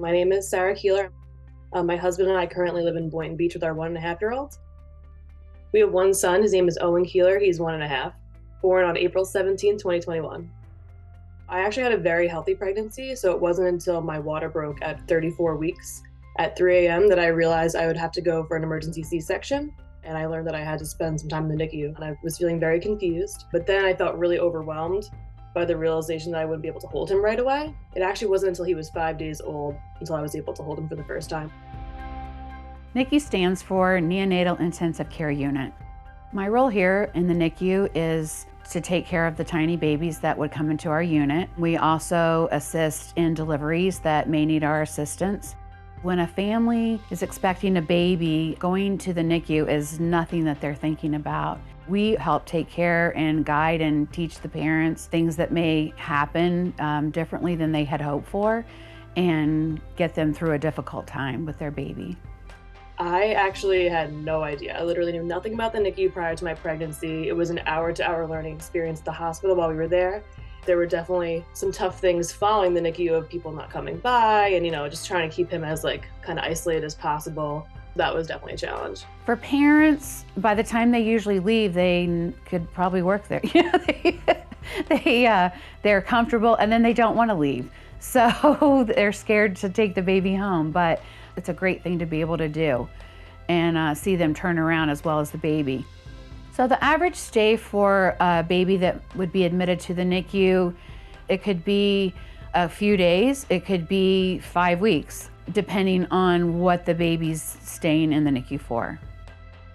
My name is Sarah Keeler. My husband and I currently live in Boynton Beach with our 1.5-year-old. We have one son. His name is Owen Keeler. He's 1.5, born on April 17, 2021. I actually had a very healthy pregnancy, so it wasn't until my water broke at 34 weeks at 3 a.m. that I realized I would have to go for an emergency C-section. And I learned that I had to spend some time in the NICU, and I was feeling very confused. But then I felt really overwhelmed by the realization that I wouldn't be able to hold him right away. It actually wasn't until he was 5 days old until I was able to hold him for the first time. NICU stands for Neonatal Intensive Care Unit. My role here in the NICU is to take care of the tiny babies that would come into our unit. We also assist in deliveries that may need our assistance. When a family is expecting a baby, going to the NICU is nothing that they're thinking about. We help take care and guide and teach the parents things that may happen differently than they had hoped for and get them through a difficult time with their baby. I actually had no idea. I literally knew nothing about the NICU prior to my pregnancy. It was an hour-to-hour learning experience at the hospital while we were there. There were definitely some tough things following the NICU of people not coming by and, just trying to keep him as kind of isolated as possible. That was definitely a challenge. For parents, by the time they usually leave, they could probably work there. They're comfortable and then they don't want to leave. So they're scared to take the baby home, but it's a great thing to be able to do and see them turn around as well as the baby. So the average stay for a baby that would be admitted to the NICU, it could be a few days, it could be 5 weeks, depending on what the baby's staying in the NICU for.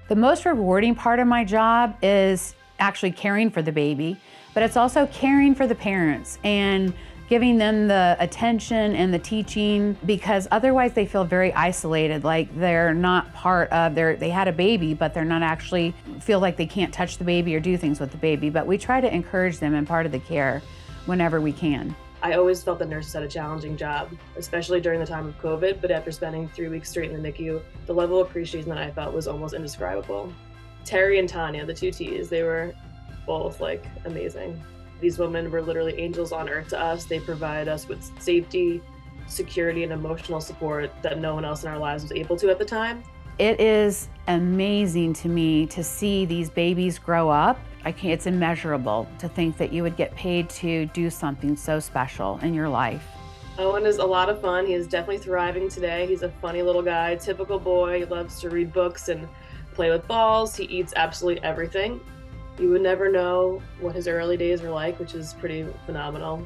The most rewarding part of my job is actually caring for the baby, but it's also caring for the parents and giving them the attention and the teaching, because otherwise they feel very isolated, like they're not part of they had a baby, but they're not actually feel like they can't touch the baby or do things with the baby. But we try to encourage them and part of the care whenever we can. I always felt the nurses had a challenging job, especially during the time of COVID, but after spending 3 weeks straight in the NICU, the level of appreciation that I felt was almost indescribable. Terry and Tanya, the two T's, they were both amazing. These women were literally angels on earth to us. They provided us with safety, security, and emotional support that no one else in our lives was able to at the time. It is amazing to me to see these babies grow up. It's immeasurable to think that you would get paid to do something so special in your life. Owen is a lot of fun. He is definitely thriving today. He's a funny little guy, typical boy. He loves to read books and play with balls. He eats absolutely everything. You would never know what his early days were like, which is pretty phenomenal.